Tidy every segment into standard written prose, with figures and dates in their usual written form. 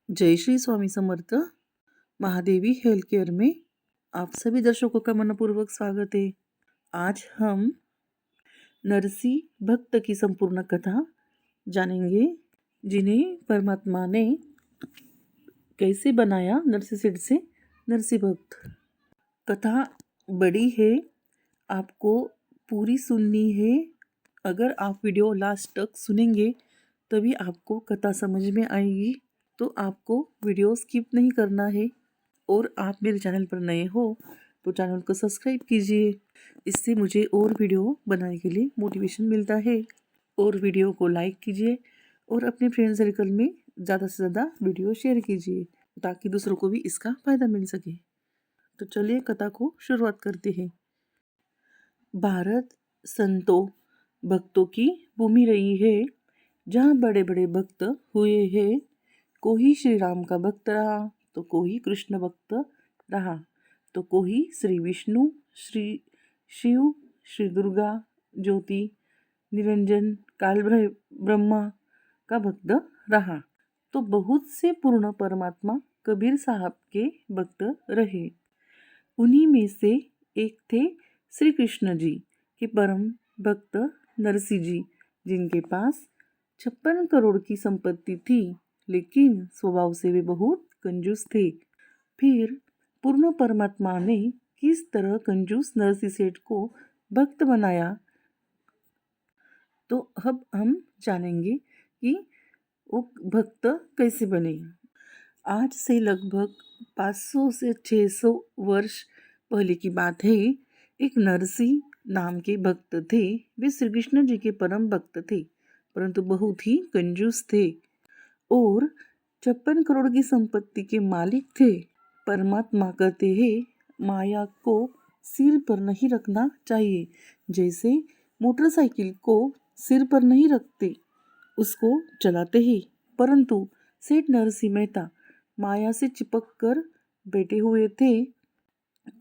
जय Shri Swami Samarth. Mahadevi health care में आप सभी दर्शकों का मनपूर्वक स्वागत है। आज हम नरसी भक्त की संपूर्ण कथा जानेंगे, जिन्हें परमात्मा ने कैसे बनाया नरसी सेठ से नरसी भक्त। कथा बड़ी है, आपको पूरी सुननी है। अगर आप वीडियो लास्ट तक सुनेंगे तभी आपको कथा समझ में आएगी, तो आपको वीडियो स्किप नहीं करना है। और आप मेरे चैनल पर नए हो तो चैनल को सब्सक्राइब कीजिए, इससे मुझे और वीडियो बनाने के लिए मोटिवेशन मिलता है। और वीडियो को लाइक कीजिए और अपने फ्रेंड सर्कल में ज़्यादा से ज़्यादा वीडियो शेयर कीजिए, ताकि दूसरों को भी इसका फ़ायदा मिल सके। तो चलिए कथा को शुरुआत करते हैं। भारत संतों भक्तों की भूमि रही है, जहाँ बड़े बड़े भक्त हुए हैं। कोई श्री राम का भक्त रहा तो कोई कृष्ण भक्त रहा, तो कोई श्री विष्णु, श्री शिव, श्री दुर्गा, ज्योति, निरंजन, काल ब्रह्मा का भक्त रहा, तो बहुत से पूर्ण परमात्मा कबीर साहब के भक्त रहे। उन्हीं में से एक थे श्री कृष्ण जी के परम भक्त नरसी जी, जिनके पास 56 करोड़ की संपत्ति थी, लेकिन स्वभाव से वे बहुत कंजूस थे। फिर पूर्ण परमात्मा ने किस तरह कंजूस नरसी सेठ को भक्त बनाया, तो अब हम जानेंगे कि वो भक्त कैसे बने। आज से लगभग 500 से 600 वर्ष पहले की बात है। एक नरसी नाम के भक्त थे। वे श्री कृष्ण जी के परम भक्त थे, परंतु बहुत ही कंजूस थे और 56 करोड़ की संपत्ति के मालिक थे। परमात्मा कहते हैं, माया को सिर पर नहीं रखना चाहिए। जैसे मोटरसाइकिल को सिर पर नहीं रखते, उसको चलाते ही। परंतु सेठ नरसिंह मेहता माया से चिपक कर बैठे हुए थे,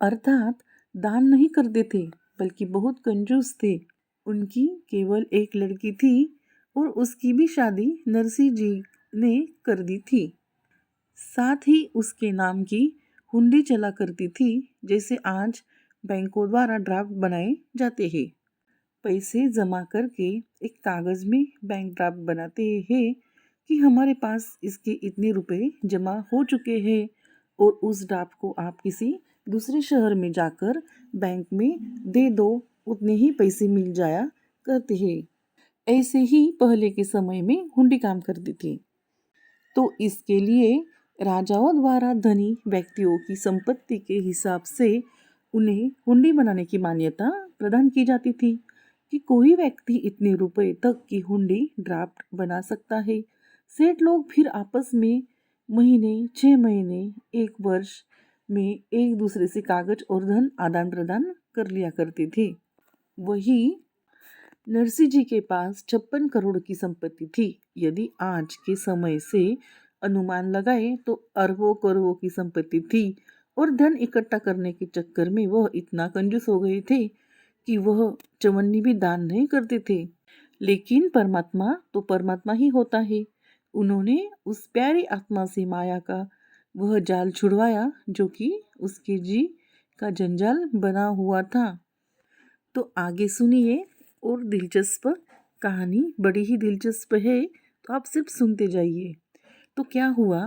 अर्थात दान नहीं करते थे, बल्कि बहुत कंजूस थे। उनकी केवल एक लड़की थी और उसकी भी शादी नरसिंह जी ने कर दी थी। साथ ही उसके नाम की हुंडी चला करती थी, जैसे आज बैंकों द्वारा ड्राफ्ट बनाए जाते हैं। पैसे जमा करके एक कागज़ में बैंक ड्राफ्ट बनाते हैं कि हमारे पास इसके इतने रुपए जमा हो चुके हैं, और उस ड्राफ्ट को आप किसी दूसरे शहर में जाकर बैंक में दे दो, उतने ही पैसे मिल जाया करते हैं। ऐसे ही पहले के समय में हुंडी काम करती थी। तो इसके लिए राजाओं द्वारा धनी व्यक्तियों की संपत्ति के हिसाब से उन्हें हुंडी बनाने की मान्यता प्रदान की जाती थी कि कोई व्यक्ति इतने रुपए तक की हुंडी ड्राफ्ट बना सकता है। सेठ लोग फिर आपस में महीने, 6 महीने, 1 वर्ष में एक दूसरे से कागज और धन आदान प्रदान कर लिया करते थे। वही नरसी जी के पास 56 करोड़ की संपत्ति थी। यदि आज के समय से अनुमान लगाए तो अरबों करोड़ों की संपत्ति थी, और धन इकट्ठा करने के चक्कर में वह इतना कंजूस हो गए थे कि वह चवन्नी भी दान नहीं करते थे। लेकिन परमात्मा तो परमात्मा ही होता है। उन्होंने उस प्यारी आत्मा से माया का वह जाल छुड़वाया, जो कि उसके जी का जंजाल बना हुआ था। तो आगे सुनिए, और दिलचस्प कहानी बड़ी ही दिलचस्प है, तो आप सिर्फ सुनते जाइए। तो क्या हुआ,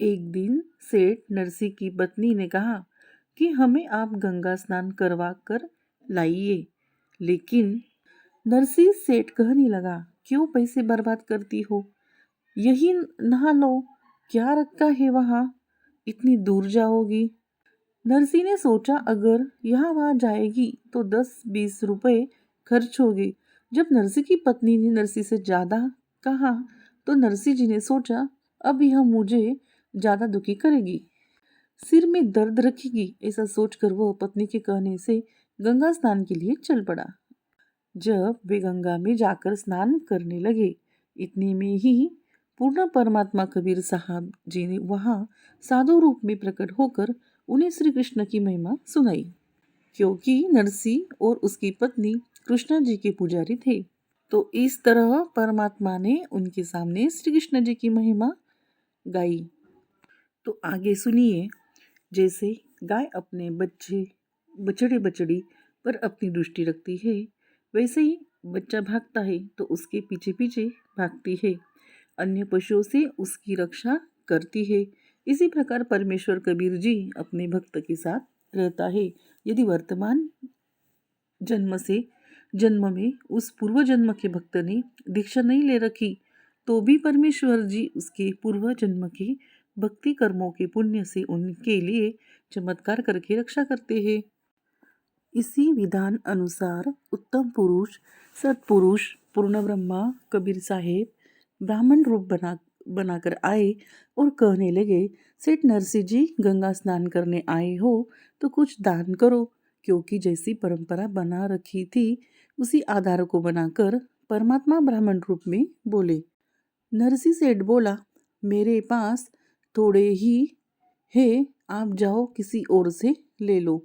एक दिन सेठ नरसी की पत्नी ने कहा कि हमें आप गंगा स्नान करवा कर लाइए। लेकिन नरसी सेठ कहने लगा, क्यों पैसे बर्बाद करती हो, यही नहा लो, क्या रखा है वहाँ, इतनी दूर जाओगी। नरसी ने सोचा, अगर यहाँ वहाँ जाएगी तो 10-20 रुपए खर्च होंगे। जब नरसी की पत्नी ने नरसी से ज़्यादा कहा तो नरसी जी ने सोचा, अब यह मुझे ज़्यादा दुखी करेगी, सिर में दर्द रखेगी। ऐसा सोचकर वह पत्नी के कहने से गंगा स्नान के लिए चल पड़ा। जब वे गंगा में जाकर स्नान करने लगे, इतने में ही पूर्ण परमात्मा कबीर साहब जी ने वहाँ साधु रूप में प्रकट होकर उन्हें श्री कृष्ण की महिमा सुनाई। क्योंकि नरसी और उसकी पत्नी कृष्ण जी के पुजारी थे, तो इस तरह परमात्मा ने उनके सामने श्री कृष्ण जी की महिमा गाई। तो आगे सुनिए। जैसे गाय अपने बछड़े बछड़ी पर अपनी दृष्टि रखती है, वैसे ही बच्चा भागता है तो उसके पीछे पीछे भागती है, अन्य पशुओं से उसकी रक्षा करती है। इसी प्रकार परमेश्वर कबीर जी अपने भक्त के साथ रहता है। यदि वर्तमान जन्म में उस पूर्व जन्म के भक्त ने दीक्षा नहीं ले रखी, तो भी परमेश्वर जी उसके पूर्व जन्म के भक्ति कर्मों के पुण्य से उनके लिए चमत्कार करके रक्षा करते हैं। इसी विधान अनुसार उत्तम पुरुष, सत्पुरुष, पूर्ण ब्रह्मा कबीर साहेब ब्राह्मण रूप बनाकर आए और कहने लगे, सेठ नरसिंह जी गंगा स्नान करने आए हो तो कुछ दान करो। क्योंकि जैसी परंपरा बना रखी थी उसी आधार को बनाकर परमात्मा ब्राह्मण रूप में बोले। नरसिंह सेठ बोला, मेरे पास थोड़े ही है, आप जाओ किसी और से ले लो।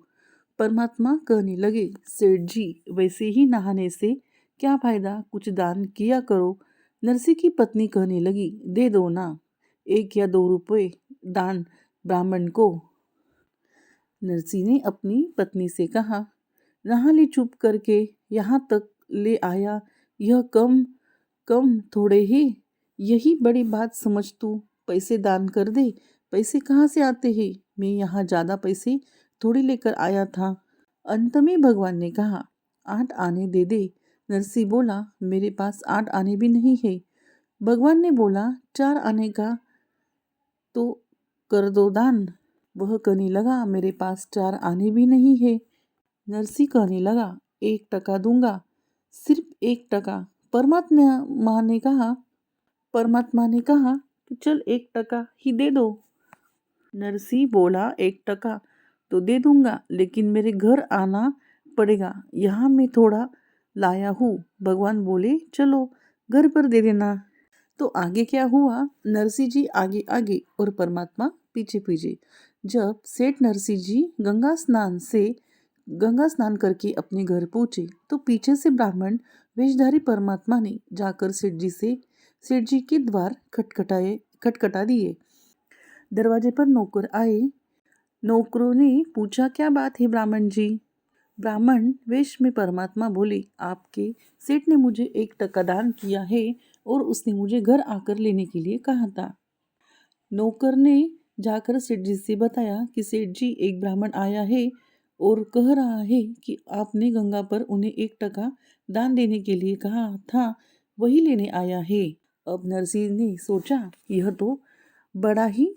परमात्मा कहने लगे, सेठ जी वैसे ही नहाने से क्या फायदा, कुछ दान किया करो। नरसिंह की पत्नी कहने लगी, दे दो ना, 1 या 2 रुपए दान ब्राह्मण को। नरसिंह ने अपनी पत्नी से कहा, नहा ले चुप करके, यहाँ तक ले आया, यह कम कम थोड़े ही, यही बड़ी बात समझ तू, पैसे दान कर दे। पैसे कहाँ से आते हैं, मैं यहाँ ज़्यादा पैसे थोड़ी लेकर आया था। अंत में भगवान ने कहा, 8 आने दे दे। नरसिंह बोला, मेरे पास 8 आने भी नहीं है। भगवान ने बोला, 4 आने का तो कर दो दान। वह कहने लगा, मेरे पास 4 आने भी नहीं है। नरसिंह कहने लगा, 1 टका दूंगा, सिर्फ 1 टका। परमात्मा ने कहा कि चल 1 टका ही दे दो। नरसिंह बोला, 1 टका तो दे दूंगा, लेकिन मेरे घर आना पड़ेगा, यहाँ मैं थोड़ा लाया हूँ। भगवान बोले, चलो घर पर दे देना। तो आगे क्या हुआ, नरसिंह जी आगे आगे और परमात्मा पीछे पीछे। जब सेठ नरसिंह जी गंगा स्नान करके अपने घर पहुंचे तो पीछे से ब्राह्मण वेशधारी परमात्मा ने जाकर सेठ जी के द्वार खटखटा दिए। दरवाजे पर नौकर आए। नौकरों ने पूछा, क्या बात है ब्राह्मण जी। ब्राह्मण वेश में परमात्मा बोले, आपके सेठ ने मुझे 1 टका दान किया है और उसने मुझे घर आकर लेने के लिए कहा था। नौकर ने जाकर सेठ जी से बताया कि सेठ जी, एक ब्राह्मण आया है और कह रहा है कि आपने गंगा पर उन्हें 1 टका दान देने के लिए कहा था, वही लेने आया है। अब नरसिंह ने सोचा, यह तो बड़ा ही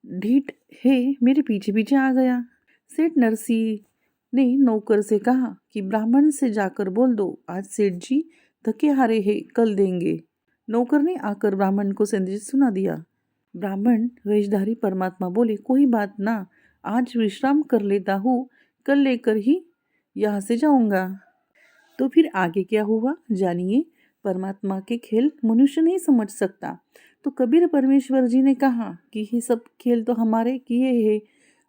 ढीठ है, मेरे पीछे पीछे आ गया। सेठ नरसिंह ने नौकर से कहा कि ब्राह्मण से जाकर बोल दो, आज सेठ जी थके हारे हैं, कल देंगे। नौकर ने आकर ब्राह्मण को संदेश सुना दिया। ब्राह्मण वेशधारी परमात्मा बोले, कोई बात ना, आज विश्राम कर लेता हूँ, कल लेकर ही यहाँ से जाऊंगा। तो फिर आगे क्या हुआ जानिए। परमात्मा के खेल मनुष्य नहीं समझ सकता। तो कबीर परमेश्वर जी ने कहा कि ये सब खेल तो हमारे किए हैं,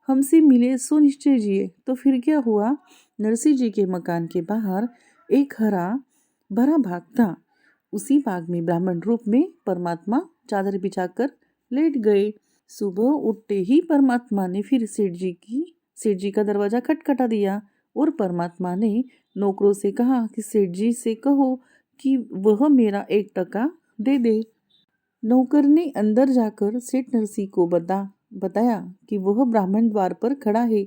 हमसे मिले सो निश्चय जिए। तो फिर क्या हुआ, नरसिंह जी के मकान के बाहर एक हरा भरा बाग था। उसी बाग में ब्राह्मण रूप में परमात्मा चादर बिछाकर लेट गए। सुबह उठते ही परमात्मा ने फिर सेठ जी का दरवाजा खटखटा दिया और परमात्मा ने नौकरों से कहा कि सेठ जी से कहो कि वह मेरा 1 टका दे दे। नौकर ने अंदर जाकर सेठ नरसिंह को बताया कि वह ब्राह्मण द्वार पर खड़ा है,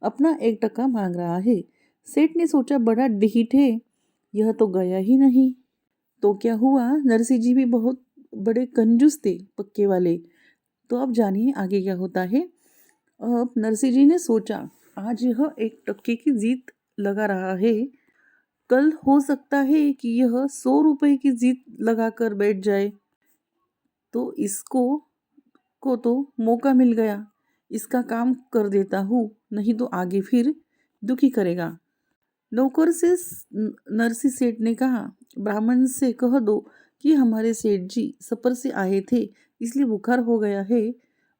अपना 1 टका मांग रहा है। सेठ ने सोचा, बड़ा ढीठ है, यह तो गया ही नहीं। तो क्या हुआ, नरसिंह जी भी बहुत बड़े कंजूस थे, पक्के वाले। तो अब जानिए आगे क्या होता है। अब नरसिंह जी ने सोचा, आज यह 1 टके की जीत लगा रहा है, कल हो सकता है कि यह 100 रुपए की जीत लगाकर बैठ जाए। तो इसको तो मौका मिल गया, इसका काम कर देता हूँ, नहीं तो आगे फिर दुखी करेगा। नौकर से नरसिंह सेठ ने कहा, ब्राह्मण से कह दो कि हमारे सेठ जी सफर से आए थे, इसलिए बुखार हो गया है,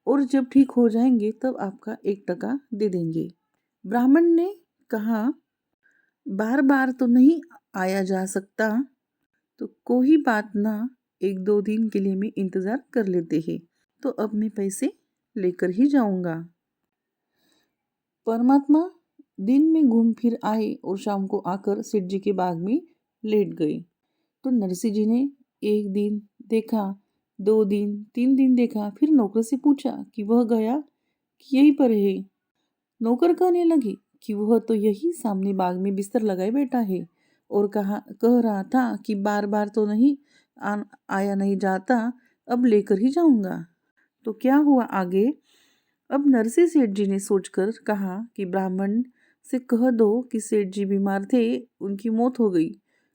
और जब ठीक हो जाएंगे तब आपका 1 टका दे देंगे। ब्राह्मण ने कहा, बार बार तो नहीं आया जा सकता, तो कोई बात ना, 1-2 दिन के लिए मैं इंतज़ार कर लेते हैं। तो अब मैं पैसे लेकर ही जाऊंगा। परमात्मा दिन में घूम फिर आए और शाम को आकर सेठ जी के बाग में लेट गए। तो नरसिंह जी ने एक दिन देखा, 2 दिन, 3 दिन देखा, फिर नौकर से पूछा कि वह गया कि यहीं पर है। नौकर कहने लगे कि वह तो यही सामने बाग में बिस्तर लगाए बैठा है और कह रहा था कि बार बार तो नहीं आया नहीं जाता, अब लेकर ही जाऊंगा। तो क्या हुआ आगे? अब नरसिंह सेठ जी ने सोचकर कहा कि ब्राह्मण से कह दो कि सेठ जी बीमार थे, उनकी मौत हो गई।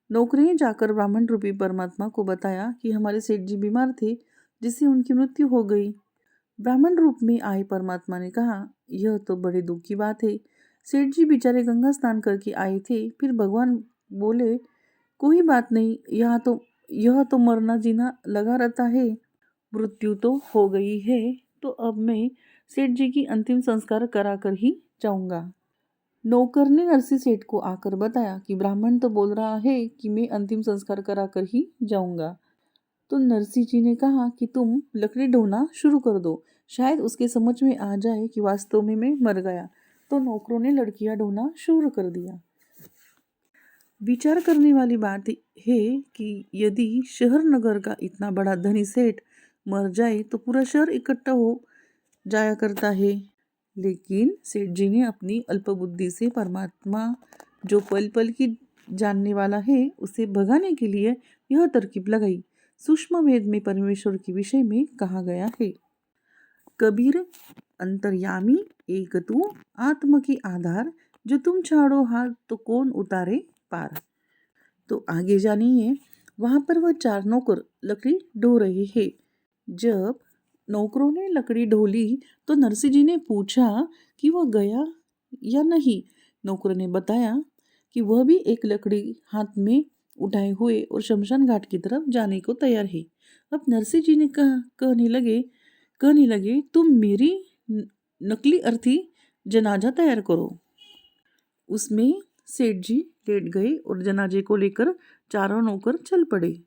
नौकरी ने जाकर ब्राह्मण रूपी परमात्मा को बताया कि हमारे सेठ जी बीमार थे, जिससे उनकी मृत्यु हो गई। ब्राह्मण रूप में आए परमात्मा ने कहा, यह तो बड़े दुख की बात है। सेठ जी बेचारे गंगा स्नान करके आए थे। फिर भगवान बोले, कोई बात नहीं, यह तो मरना जीना लगा रहता है, मृत्यु तो हो गई है, तो अब मैं सेठ जी की अंतिम संस्कार कराकर ही जाऊंगा। नौकर ने नरसिंह सेठ को आकर बताया कि ब्राह्मण तो बोल रहा है कि मैं अंतिम संस्कार कराकर ही जाऊंगा। तो नरसिंह जी ने कहा कि तुम लकड़ी ढोना शुरू कर दो, शायद उसके समझ में आ जाए कि वास्तव में मैं मर गया। तो नौकरों ने लड़कियां ढोना शुरू कर दिया। विचार करने वाली बात है कि यदि शहर नगर का इतना बड़ा धनी सेठ मर जाए तो पूरा शहर इकट्ठा हो जाया करता है, लेकिन सेठ जी ने अपनी अल्पबुद्धि से परमात्मा जो पल पल की जानने वाला है उसे भगाने के लिए यह तरकीब लगाई। सूक्ष्म वेद में परमेश्वर के विषय में कहा गया है, कबीर अंतर्यामी एक तू आत्म के आधार, जो तुम छाड़ो हाथ तो कौन उतारे पार। तो आगे जानिए, वहां पर वह 4 नौकर लकड़ी ढो रहे हैं। जब नौकरों ने लकड़ी ढोली तो नरसिंह जी ने पूछा कि वह गया या नहीं। नौकर ने बताया कि वह भी एक लकड़ी हाथ में उठाए हुए और शमशान घाट की तरफ जाने को तैयार है। अब नरसिंह जी ने कहने लगे तुम मेरी नकली अर्थी जनाजा तैयार करो। उसमें सेठ जी लेट गए और जनाजे को लेकर 4 नौकर चल पड़े।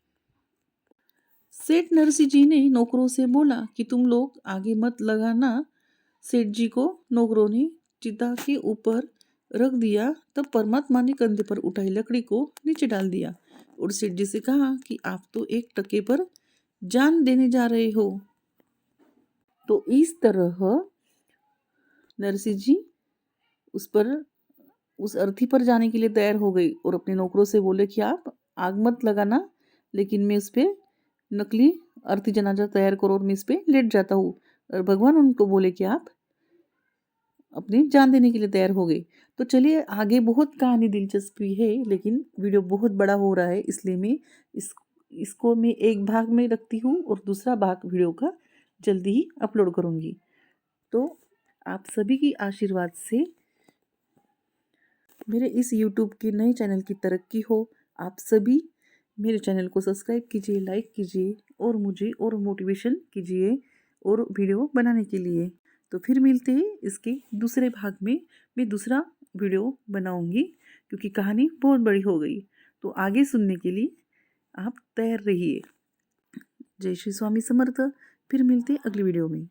सेठ नरसिंह जी ने नौकरों से बोला कि तुम लोग आगे मत लगाना। सेठ जी को नौकरों ने चिता के ऊपर रख दिया। तब परमात्मा ने कंधे पर उठाई लकड़ी को नीचे डाल दिया और सेठ जी से कहा कि आप तो एक टके पर जान देने जा रहे हो। तो इस तरह नरसिंह जी उस अर्थी पर जाने के लिए तैयार हो गई और अपने नौकरों से बोले कि आप आग मत लगाना, लेकिन मैं उस पर नकली अर्थी जनाजा तैयार करो और मैं इस पर लेट जाता हूँ। और भगवान उनको बोले कि आप अपनी जान देने के लिए तैयार हो गए। तो चलिए, आगे बहुत कहानी दिलचस्पी है, लेकिन वीडियो बहुत बड़ा हो रहा है, इसलिए मैं इसको मैं एक भाग में रखती हूँ और दूसरा भाग वीडियो का जल्दी ही अपलोड करूँगी। तो आप सभी की आशीर्वाद से मेरे इस YouTube के नए चैनल की तरक्की हो। आप सभी मेरे चैनल को सब्सक्राइब कीजिए, लाइक कीजिए और मुझे और मोटिवेशन कीजिए और वीडियो बनाने के लिए। तो फिर मिलते हैं इसके दूसरे भाग में। मैं दूसरा वीडियो बनाऊंगी क्योंकि कहानी बहुत बड़ी हो गई। तो आगे सुनने के लिए आप तैयार रहिए। जय श्री स्वामी समर्थ। फिर मिलते हैं अगली वीडियो में।